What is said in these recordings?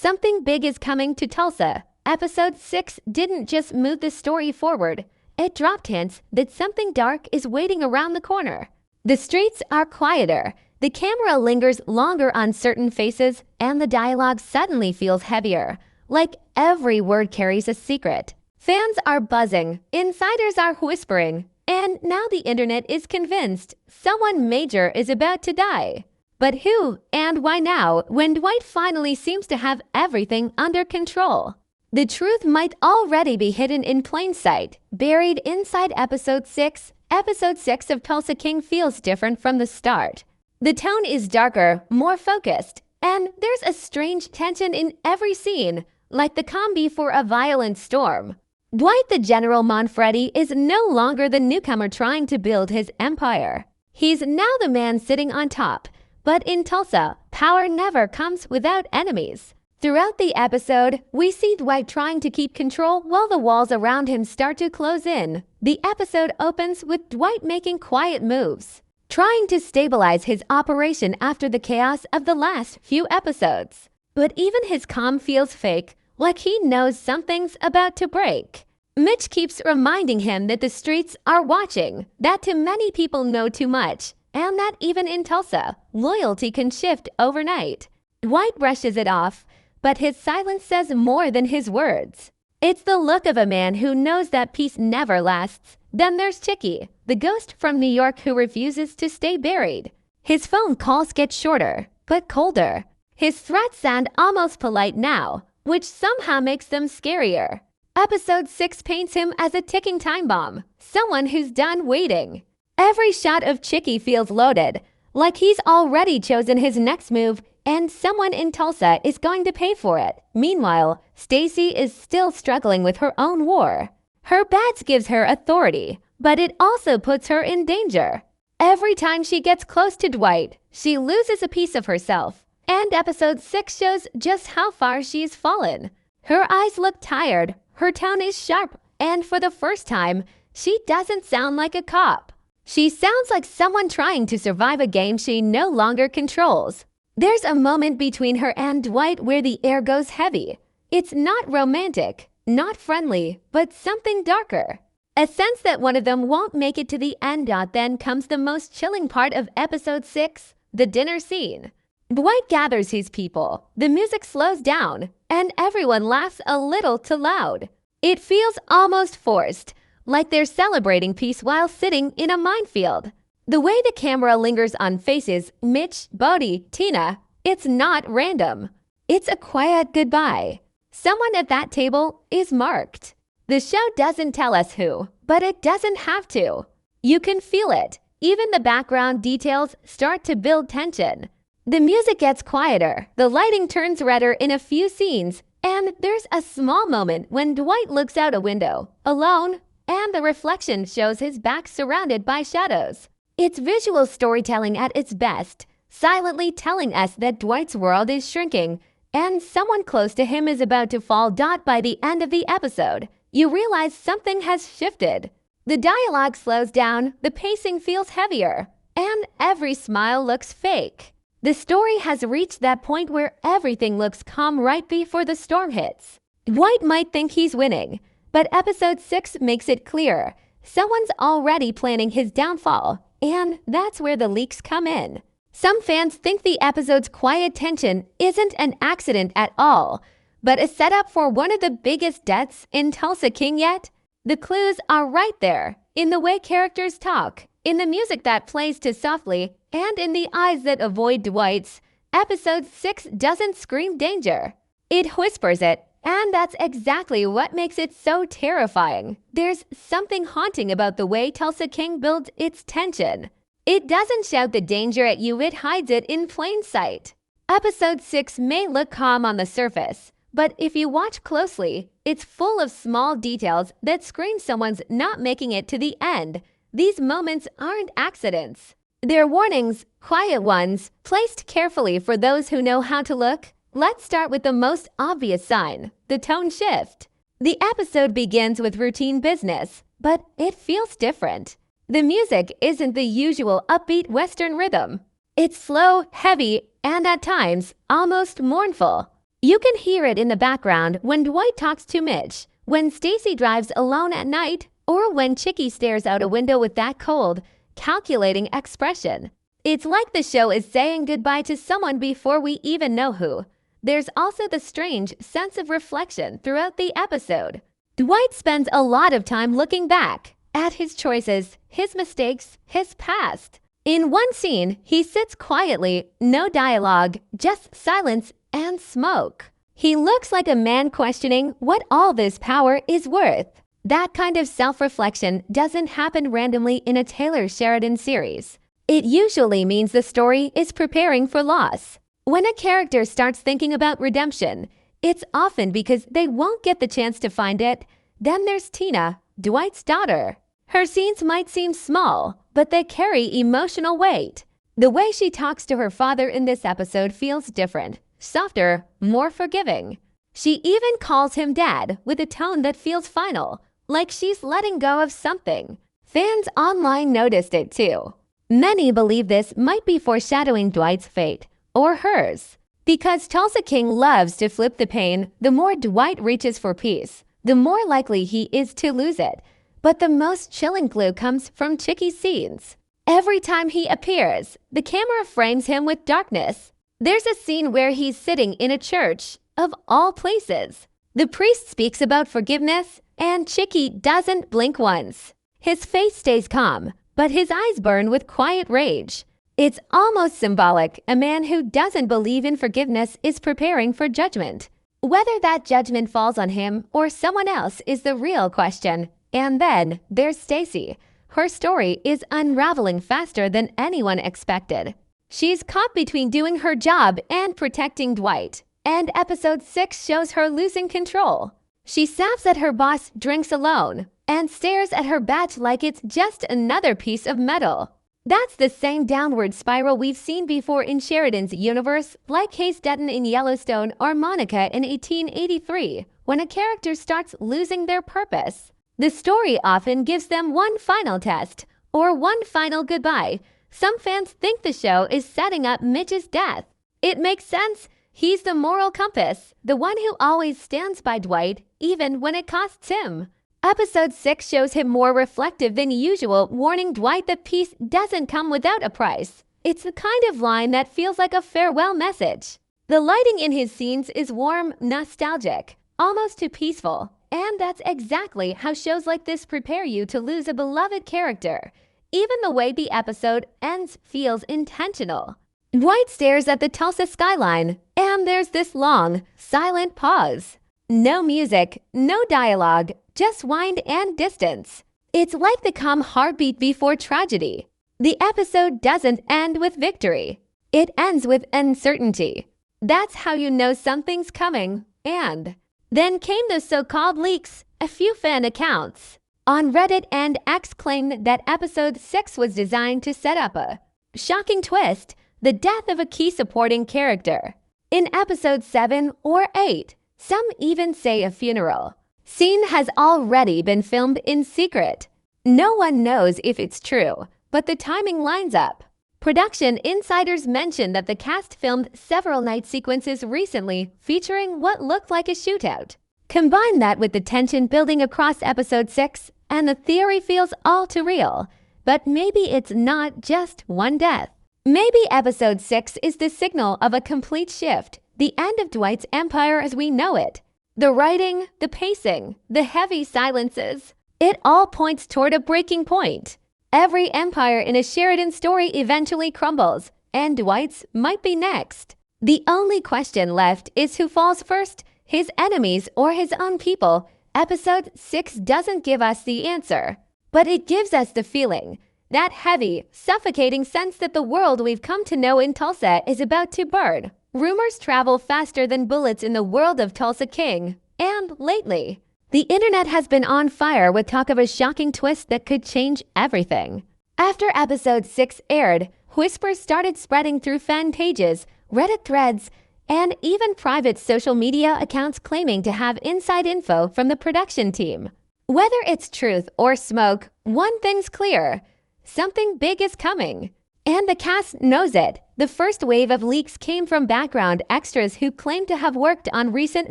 Something big is coming to Tulsa. Episode 6 didn't just move the story forward, it dropped hints that something dark is waiting around the corner. The streets are quieter, the camera lingers longer on certain faces, and the dialogue suddenly feels heavier, like every word carries a secret. Fans are buzzing, insiders are whispering, and now the internet is convinced someone major is about to die. But who and why now, when Dwight finally seems to have everything under control? The truth might already be hidden in plain sight, buried inside Episode 6. Episode 6 of Tulsa King feels different from the start. The tone is darker, more focused, and there's a strange tension in every scene, like the calm before a violent storm. Dwight the General Manfredi is no longer the newcomer trying to build his empire. He's now the man sitting on top. But in Tulsa, power never comes without enemies. Throughout the episode, we see Dwight trying to keep control while the walls around him start to close in. The episode opens with Dwight making quiet moves, trying to stabilize his operation after the chaos of the last few episodes. But even his calm feels fake, like he knows something's about to break. Mitch keeps reminding him that the streets are watching, that too many people know too much, and that even in Tulsa, loyalty can shift overnight. Dwight brushes it off, but his silence says more than his words. It's the look of a man who knows that peace never lasts. Then there's Chicky, the ghost from New York who refuses to stay buried. His phone calls get shorter, but colder. His threats sound almost polite now, which somehow makes them scarier. Episode 6 paints him as a ticking time bomb, someone who's done waiting. Every shot of Chicky feels loaded, like he's already chosen his next move and someone in Tulsa is going to pay for it. Meanwhile, Stacy is still struggling with her own war. Her badge gives her authority, but it also puts her in danger. Every time she gets close to Dwight, she loses a piece of herself. And episode 6 shows just how far she's fallen. Her eyes look tired, her tone is sharp, and for the first time, she doesn't sound like a cop. She sounds like someone trying to survive a game she no longer controls. There's a moment between her and Dwight where the air goes heavy. It's not romantic, not friendly, but something darker. A sense that one of them won't make it to the end. Then comes the most chilling part of episode 6, the dinner scene. Dwight gathers his people, the music slows down, and everyone laughs a little too loud. It feels almost forced, like they're celebrating peace while sitting in a minefield. The way the camera lingers on faces, Mitch, Bodie, Tina, it's not random. It's a quiet goodbye. Someone at that table is marked. The show doesn't tell us who, but it doesn't have to. You can feel it. Even the background details start to build tension. The music gets quieter, the lighting turns redder in a few scenes, and there's a small moment when Dwight looks out a window, alone, and the reflection shows his back surrounded by shadows. It's visual storytelling at its best, silently telling us that Dwight's world is shrinking, and someone close to him is about to fall. By the end of the episode, you realize something has shifted. The dialogue slows down, the pacing feels heavier, and every smile looks fake. The story has reached that point where everything looks calm right before the storm hits. Dwight might think he's winning, but episode 6 makes it clear someone's already planning his downfall, and that's where the leaks come in. Some fans think the episode's quiet tension isn't an accident at all, but a setup for one of the biggest deaths in Tulsa King yet. The clues are right there, in the way characters talk, in the music that plays too softly, and in the eyes that avoid Dwight's. Episode 6 doesn't scream danger. It whispers it. And that's exactly what makes it so terrifying. There's something haunting about the way Tulsa King builds its tension. It doesn't shout the danger at you, it hides it in plain sight. Episode 6 may look calm on the surface, but if you watch closely, it's full of small details that scream someone's not making it to the end. These moments aren't accidents. They're warnings, quiet ones, placed carefully for those who know how to look. Let's start with the most obvious sign, the tone shift. The episode begins with routine business, but it feels different. The music isn't the usual upbeat Western rhythm. It's slow, heavy, and at times almost mournful. You can hear it in the background when Dwight talks to Mitch, when Stacy drives alone at night, or when Chicky stares out a window with that cold, calculating expression. It's like the show is saying goodbye to someone before we even know who. There's also the strange sense of reflection throughout the episode. Dwight spends a lot of time looking back at his choices, his mistakes, his past. In one scene, he sits quietly, no dialogue, just silence and smoke. He looks like a man questioning what all this power is worth. That kind of self-reflection doesn't happen randomly in a Taylor Sheridan series. It usually means the story is preparing for loss. When a character starts thinking about redemption, it's often because they won't get the chance to find it. Then there's Tina, Dwight's daughter. Her scenes might seem small, but they carry emotional weight. The way she talks to her father in this episode feels different, softer, more forgiving. She even calls him dad with a tone that feels final, like she's letting go of something. Fans online noticed it too. Many believe this might be foreshadowing Dwight's fate, or hers. Because Tulsa King loves to flip the pain, the more Dwight reaches for peace, the more likely he is to lose it. But the most chilling clue comes from Chicky's scenes. Every time he appears, the camera frames him with darkness. There's a scene where he's sitting in a church, of all places. The priest speaks about forgiveness, and Chicky doesn't blink once. His face stays calm, but his eyes burn with quiet rage. It's almost symbolic. A man who doesn't believe in forgiveness is preparing for judgment. Whether that judgment falls on him or someone else is the real question. And then there's Stacy. Her story is unraveling faster than anyone expected. She's caught between doing her job and protecting Dwight. And episode 6 shows her losing control. She saps at her boss, drinks alone, and stares at her badge like it's just another piece of metal. That's the same downward spiral we've seen before in Sheridan's universe, like Hayes Dutton in Yellowstone or Monica in 1883, when a character starts losing their purpose. The story often gives them one final test, or one final goodbye. Some fans think the show is setting up Mitch's death. It makes sense. He's the moral compass, the one who always stands by Dwight, even when it costs him. Episode 6 shows him more reflective than usual, warning Dwight that peace doesn't come without a price. It's the kind of line that feels like a farewell message. The lighting in his scenes is warm, nostalgic, almost too peaceful. And that's exactly how shows like this prepare you to lose a beloved character. Even the way the episode ends feels intentional. Dwight stares at the Tulsa skyline, and there's this long, silent pause. No music, no dialogue, just wind and distance. It's like the calm heartbeat before tragedy. The episode doesn't end with victory. It ends with uncertainty. That's how you know something's coming. And then came the so-called leaks, a few fan accounts on Reddit and X claimed that episode 6 was designed to set up a shocking twist, the death of a key supporting character. In episode 7 or 8, some even say a funeral scene has already been filmed in secret. No one knows if it's true, but the timing lines up. Production insiders mentioned that the cast filmed several night sequences recently featuring what looked like a shootout. Combine that with the tension building across episode 6, and the theory feels all too real. But maybe it's not just one death. Maybe episode 6 is the signal of a complete shift, the end of Dwight's empire as we know it. The writing, the pacing, the heavy silences, it all points toward a breaking point. Every empire in a Sheridan story eventually crumbles, and Dwight's might be next. The only question left is who falls first, his enemies or his own people. Episode 6 doesn't give us the answer, but it gives us the feeling. That heavy, suffocating sense that the world we've come to know in Tulsa is about to burn. Rumors travel faster than bullets in the world of Tulsa King. And lately, the internet has been on fire with talk of a shocking twist that could change everything. After episode 6 aired, whispers started spreading through fan pages, Reddit threads, and even private social media accounts claiming to have inside info from the production team. Whether it's truth or smoke, one thing's clear. Something big is coming. And the cast knows it. The first wave of leaks came from background extras who claimed to have worked on recent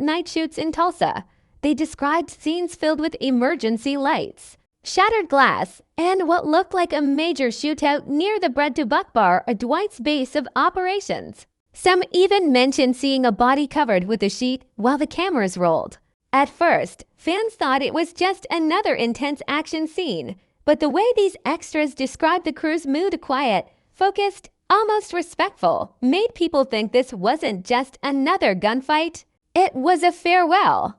night shoots in Tulsa. They described scenes filled with emergency lights, shattered glass, and what looked like a major shootout near the Bread to Buck bar at Dwight's base of operations. Some even mentioned seeing a body covered with a sheet while the cameras rolled. At first, fans thought it was just another intense action scene, but the way these extras described the crew's mood quiet, focused, almost respectful, made people think this wasn't just another gunfight. It was a farewell.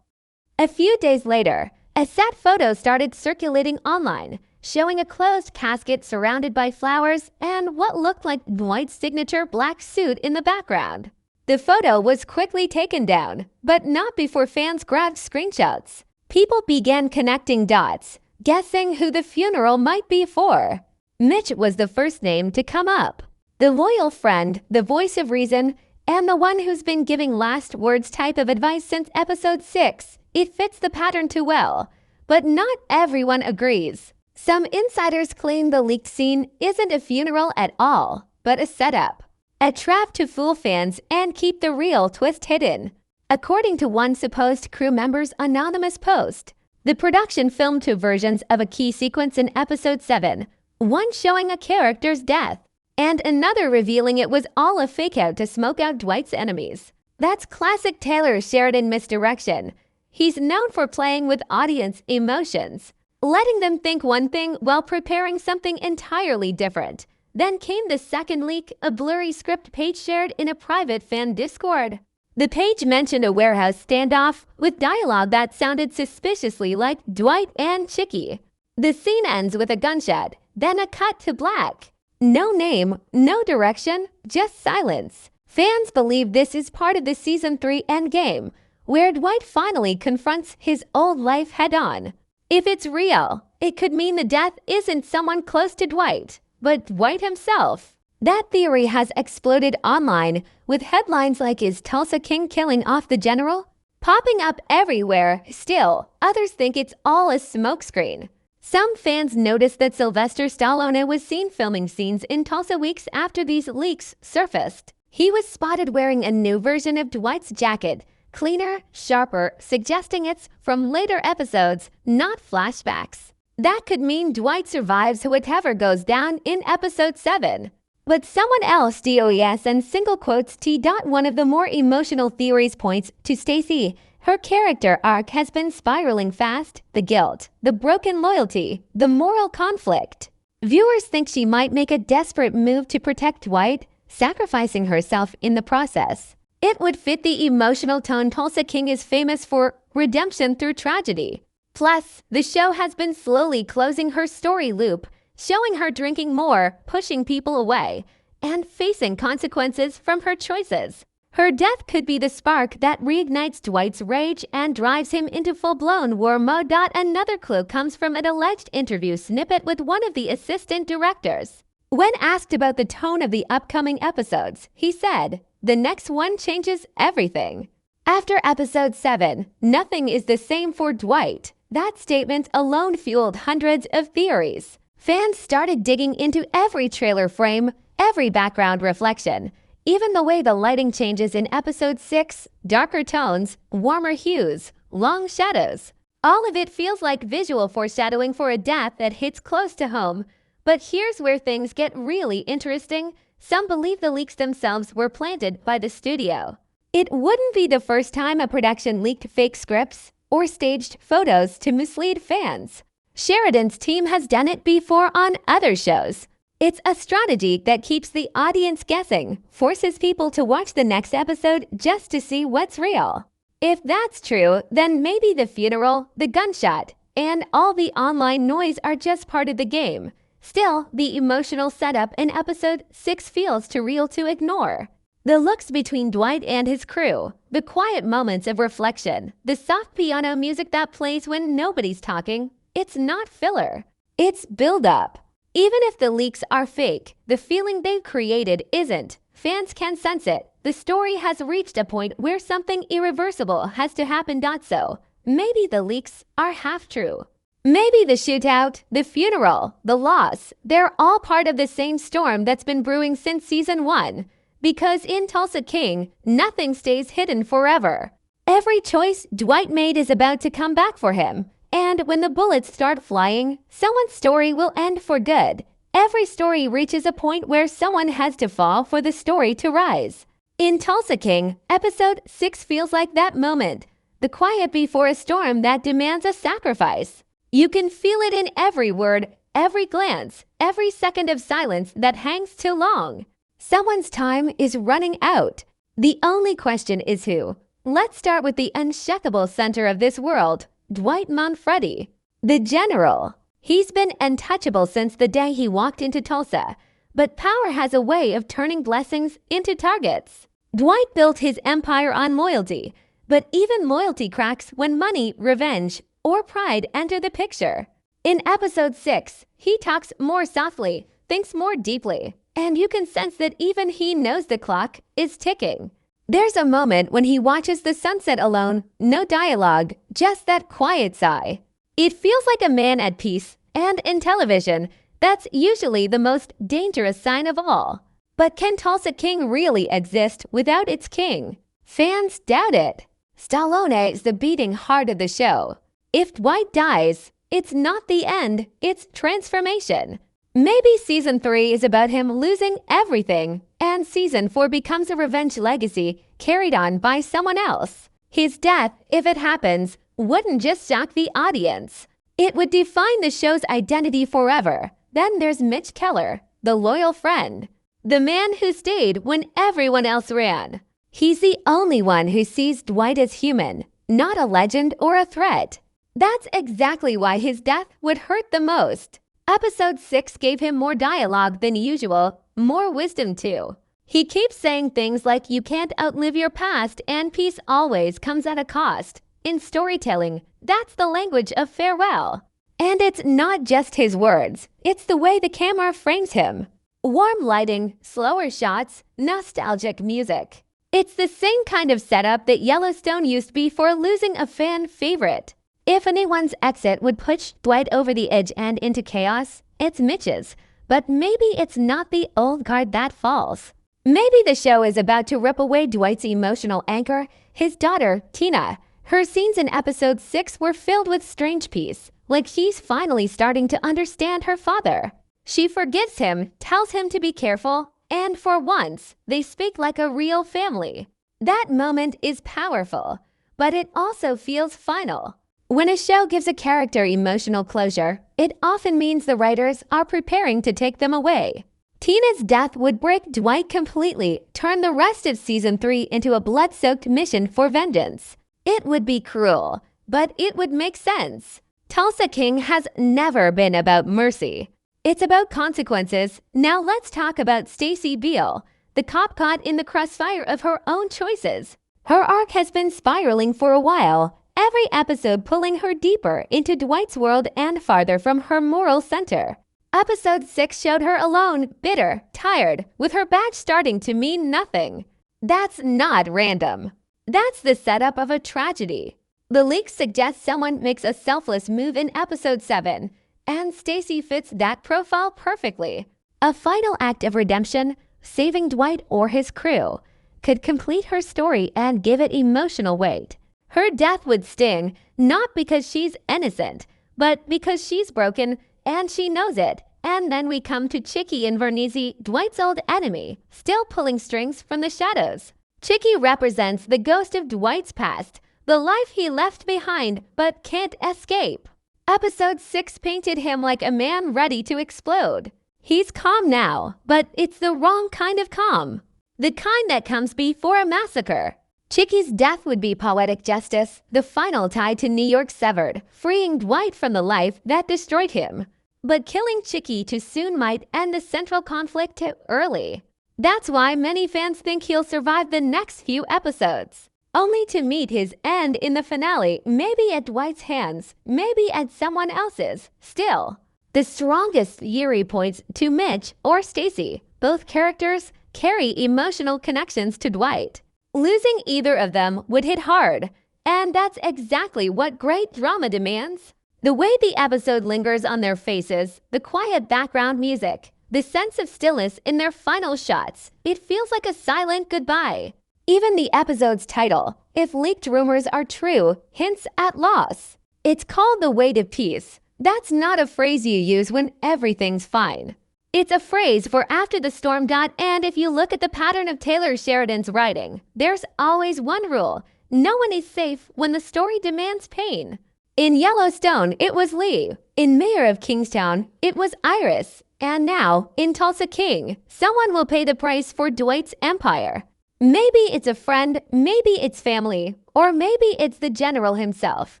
A few days later, a set photo started circulating online, showing a closed casket surrounded by flowers and what looked like Dwight's signature black suit in the background. The photo was quickly taken down, but not before fans grabbed screenshots. People began connecting dots, guessing who the funeral might be for. Mitch was the first name to come up. The loyal friend, the voice of reason, and the one who's been giving last words type of advice since episode 6. It fits the pattern too well, but not everyone agrees. Some insiders claim the leaked scene isn't a funeral at all, but a setup. A trap to fool fans and keep the real twist hidden. According to one supposed crew member's anonymous post, the production filmed 2 versions of a key sequence in episode 7, one showing a character's death, and another revealing it was all a fake-out to smoke out Dwight's enemies. That's classic Taylor Sheridan misdirection. He's known for playing with audience emotions, letting them think one thing while preparing something entirely different. Then came the second leak, a blurry script page shared in a private fan Discord. The page mentioned a warehouse standoff with dialogue that sounded suspiciously like Dwight and Chicky. The scene ends with a gunshot, then a cut to black. No name, no direction, just silence. Fans believe this is part of the Season 3 Endgame, where Dwight finally confronts his old life head-on. If it's real, it could mean the death isn't someone close to Dwight, but Dwight himself. That theory has exploded online, with headlines like "Is Tulsa King killing off the general?" popping up everywhere. Still, others think it's all a smokescreen. Some fans noticed that Sylvester Stallone was seen filming scenes in Tulsa weeks after these leaks surfaced. He was spotted wearing a new version of Dwight's jacket, cleaner, sharper, suggesting it's from later episodes, not flashbacks. That could mean Dwight survives whatever goes down in episode 7. But someone else, DOES and single quotes T. One of the more emotional theories points to Stacy. Her character arc has been spiraling fast. The guilt, the broken loyalty, the moral conflict. Viewers think she might make a desperate move to protect Dwight, sacrificing herself in the process. It would fit the emotional tone Tulsa King is famous for, redemption through tragedy. Plus, the show has been slowly closing her story loop, showing her drinking more, pushing people away, and facing consequences from her choices. Her death could be the spark that reignites Dwight's rage and drives him into full-blown war mode. Another clue comes from an alleged interview snippet with one of the assistant directors. When asked about the tone of the upcoming episodes, he said, "The next one changes everything." After episode 7, nothing is the same for Dwight. That statement alone fueled hundreds of theories. Fans started digging into every trailer frame, every background reflection, even the way the lighting changes in episode 6, darker tones, warmer hues, long shadows. All of it feels like visual foreshadowing for a death that hits close to home. But here's where things get really interesting. Some believe the leaks themselves were planted by the studio. It wouldn't be the first time a production leaked fake scripts or staged photos to mislead fans. Sheridan's team has done it before on other shows. It's a strategy that keeps the audience guessing, forces people to watch the next episode just to see what's real. If that's true, then maybe the funeral, the gunshot, and all the online noise are just part of the game. Still, the emotional setup in episode 6 feels too real to ignore. The looks between Dwight and his crew, the quiet moments of reflection, the soft piano music that plays when nobody's talking, it's not filler. It's build-up. Even if the leaks are fake, the feeling they've created isn't. Fans can sense it. The story has reached a point where something irreversible has to happen. So maybe the leaks are half true. Maybe the shootout, the funeral, the loss, they're all part of the same storm that's been brewing since season 1. Because in Tulsa King, nothing stays hidden forever. Every choice Dwight made is about to come back for him. And when the bullets start flying, someone's story will end for good. Every story reaches a point where someone has to fall for the story to rise. In Tulsa King, episode 6 feels like that moment. The quiet before a storm that demands a sacrifice. You can feel it in every word, every glance, every second of silence that hangs too long. Someone's time is running out. The only question is who. Let's start with the unshakable center of this world, Dwight Manfredi, the general. He's been untouchable since the day he walked into Tulsa, but power has a way of turning blessings into targets. Dwight built his empire on loyalty, but even loyalty cracks when money, revenge, or pride enter the picture. In episode 6, he talks more softly, thinks more deeply, and you can sense that even he knows the clock is ticking. There's a moment when he watches the sunset alone, no dialogue, just that quiet sigh. It feels like a man at peace, and in television, that's usually the most dangerous sign of all. But can Tulsa King really exist without its king? Fans doubt it. Stallone is the beating heart of the show. If Dwight dies, it's not the end, it's transformation. Maybe season 3 is about him losing everything, and season 4 becomes a revenge legacy carried on by someone else. His death, if it happens, wouldn't just shock the audience. It would define the show's identity forever. Then there's Mitch Keller, the loyal friend. The man who stayed when everyone else ran. He's the only one who sees Dwight as human, not a legend or a threat. That's exactly why his death would hurt the most. Episode 6 gave him more dialogue than usual, more wisdom too. He keeps saying things like you can't outlive your past and peace always comes at a cost. In storytelling, that's the language of farewell. And it's not just his words, it's the way the camera frames him. Warm lighting, slower shots, nostalgic music. It's the same kind of setup that Yellowstone used before losing a fan favorite. If anyone's exit would push Dwight over the edge and into chaos, it's Mitch's. But maybe it's not the old guard that falls. Maybe the show is about to rip away Dwight's emotional anchor, his daughter, Tina. Her scenes in episode 6 were filled with strange peace, like she's finally starting to understand her father. She forgives him, tells him to be careful, and for once, they speak like a real family. That moment is powerful, but it also feels final. When a show gives a character emotional closure, it often means the writers are preparing to take them away. Tina's death would break Dwight completely, turn the rest of season 3 into a blood-soaked mission for vengeance. It would be cruel, but it would make sense. Tulsa King has never been about mercy. It's about consequences. Now let's talk about Stacy Beale, the cop caught in the crossfire of her own choices. Her arc has been spiraling for a while, every episode pulling her deeper into Dwight's world and farther from her moral center. Episode 6 showed her alone, bitter, tired, with her badge starting to mean nothing. That's not random. That's the setup of a tragedy. The leaks suggest someone makes a selfless move in episode 7, and Stacy fits that profile perfectly. A final act of redemption, saving Dwight or his crew, could complete her story and give it emotional weight. Her death would sting, not because she's innocent, but because she's broken and she knows it. And then we come to Chicky and Vernizzi, Dwight's old enemy, still pulling strings from the shadows. Chicky represents the ghost of Dwight's past, the life he left behind but can't escape. Episode 6 painted him like a man ready to explode. He's calm now, but it's the wrong kind of calm. The kind that comes before a massacre. Chicky's death would be poetic justice, the final tie to New York severed, freeing Dwight from the life that destroyed him. But killing Chicky too soon might end the central conflict too early. That's why many fans think he'll survive the next few episodes, only to meet his end in the finale, maybe at Dwight's hands, maybe at someone else's. Still, the strongest theory points to Mitch or Stacy. Both characters carry emotional connections to Dwight. Losing either of them would hit hard, and that's exactly what great drama demands. The way the episode lingers on their faces, the quiet background music, the sense of stillness in their final shots, it feels like a silent goodbye. Even the episode's title, if leaked rumors are true, hints at loss. It's called The Way to Peace. That's not a phrase you use when everything's fine. It's a phrase for after the storm. And if you look at the pattern of Taylor Sheridan's writing, there's always one rule. No one is safe when the story demands pain. In Yellowstone, it was Lee. In Mayor of Kingstown, it was Iris. And now, in Tulsa King, someone will pay the price for Dwight's empire. Maybe it's a friend, maybe it's family, or maybe it's the general himself.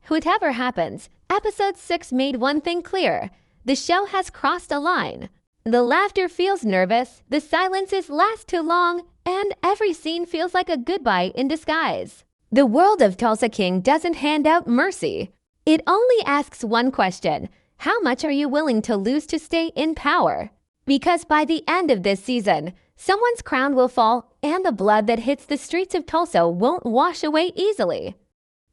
Whatever happens, episode 6 made one thing clear. The show has crossed a line. The laughter feels nervous, the silences last too long, and every scene feels like a goodbye in disguise. The world of Tulsa King doesn't hand out mercy. It only asks one question. How much are you willing to lose to stay in power? Because by the end of this season, someone's crown will fall and the blood that hits the streets of Tulsa won't wash away easily.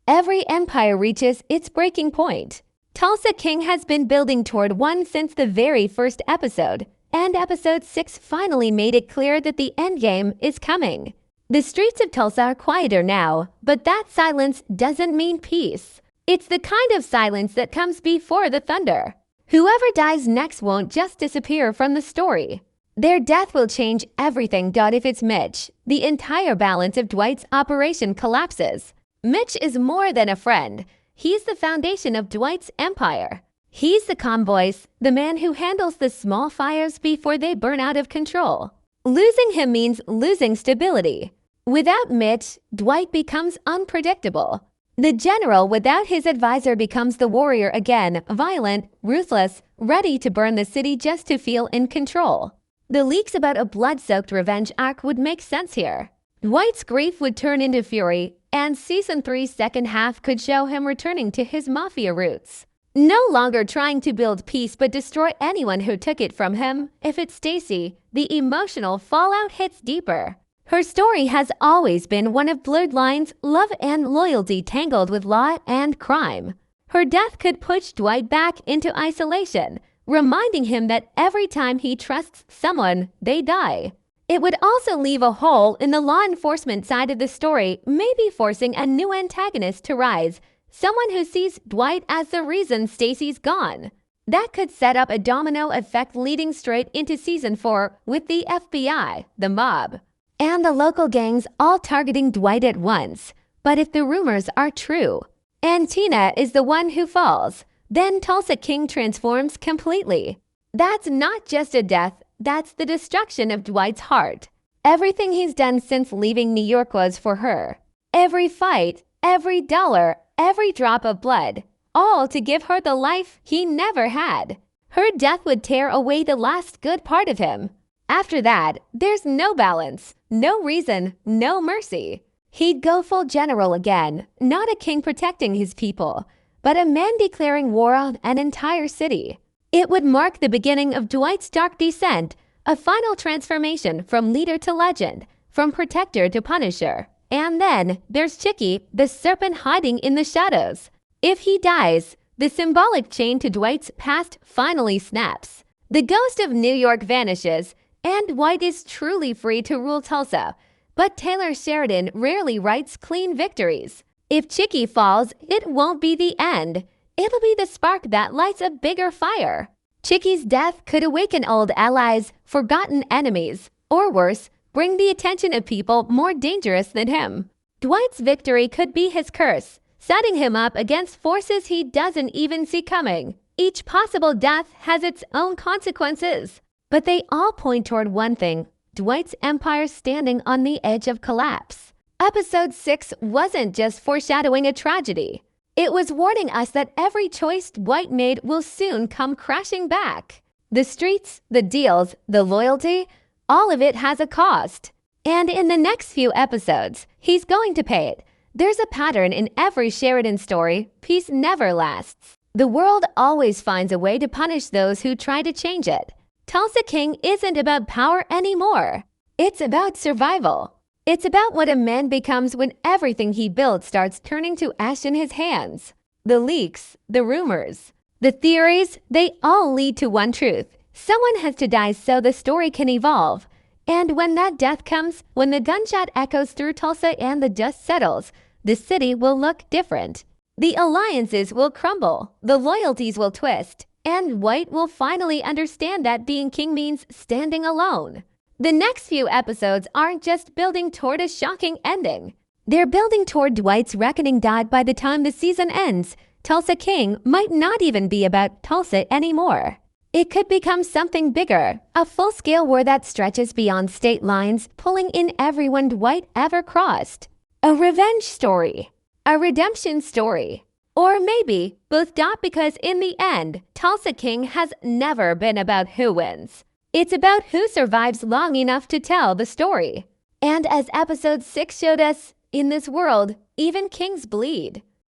Every empire reaches its breaking point. Tulsa King has been building toward one since the very first episode, and episode 6 finally made it clear that the endgame is coming. The streets of Tulsa are quieter now, but that silence doesn't mean peace. It's the kind of silence that comes before the thunder. Whoever dies next won't just disappear from the story. Their death will change everything. If it's Mitch, the entire balance of Dwight's operation collapses. Mitch is more than a friend. He's the foundation of Dwight's empire. He's the calm voice, the man who handles the small fires before they burn out of control. Losing him means losing stability. Without Mitch, Dwight becomes unpredictable. The general without his advisor becomes the warrior again, violent, ruthless, ready to burn the city just to feel in control. The leaks about a blood-soaked revenge arc would make sense here. Dwight's grief would turn into fury, and Season 3's second half could show him returning to his mafia roots. No longer trying to build peace but destroy anyone who took it from him. If it's Stacy, the emotional fallout hits deeper. Her story has always been one of blurred lines, love and loyalty tangled with law and crime. Her death could push Dwight back into isolation, reminding him that every time he trusts someone, they die. It would also leave a hole in the law enforcement side of the story, maybe forcing a new antagonist to rise, someone who sees Dwight as the reason Stacy's gone. That could set up a domino effect leading straight into Season 4 with the FBI, the mob, and the local gangs all targeting Dwight at once. But if the rumors are true, and Tina is the one who falls, then Tulsa King transforms completely. That's not just a death, that's the destruction of Dwight's heart. Everything he's done since leaving New York was for her. Every fight, every dollar, every drop of blood, all to give her the life he never had. Her death would tear away the last good part of him. After that, there's no balance, no reason, no mercy. He'd go full general again, not a king protecting his people, but a man declaring war on an entire city. It would mark the beginning of Dwight's dark descent, a final transformation from leader to legend, from protector to punisher. And then there's Chicky, the serpent hiding in the shadows. If he dies, the symbolic chain to Dwight's past finally snaps. The ghost of New York vanishes, and Dwight is truly free to rule Tulsa. But Taylor Sheridan rarely writes clean victories. If Chicky falls, it won't be the end. It'll be the spark that lights a bigger fire. Chicky's death could awaken old allies, forgotten enemies, or worse, bring the attention of people more dangerous than him. Dwight's victory could be his curse, setting him up against forces he doesn't even see coming. Each possible death has its own consequences, but they all point toward one thing: Dwight's empire standing on the edge of collapse. Episode 6 wasn't just foreshadowing a tragedy. It was warning us that every choice Dwight made will soon come crashing back. The streets, the deals, the loyalty, all of it has a cost. And in the next few episodes, he's going to pay it. There's a pattern in every Sheridan story: peace never lasts. The world always finds a way to punish those who try to change it. Tulsa King isn't about power anymore. It's about survival. It's about what a man becomes when everything he built starts turning to ash in his hands. The leaks, the rumors, the theories, they all lead to one truth. Someone has to die so the story can evolve. And when that death comes, when the gunshot echoes through Tulsa and the dust settles, the city will look different. The alliances will crumble, the loyalties will twist, and Dwight will finally understand that being king means standing alone. The next few episodes aren't just building toward a shocking ending. They're building toward Dwight's reckoning that by the time the season ends, Tulsa King might not even be about Tulsa anymore. It could become something bigger, a full-scale war that stretches beyond state lines, pulling in everyone Dwight ever crossed. A revenge story. A redemption story. Or maybe both, because in the end, Tulsa King has never been about who wins. It's about who survives long enough to tell the story. And as episode 6 showed us, in this world, even kings bleed.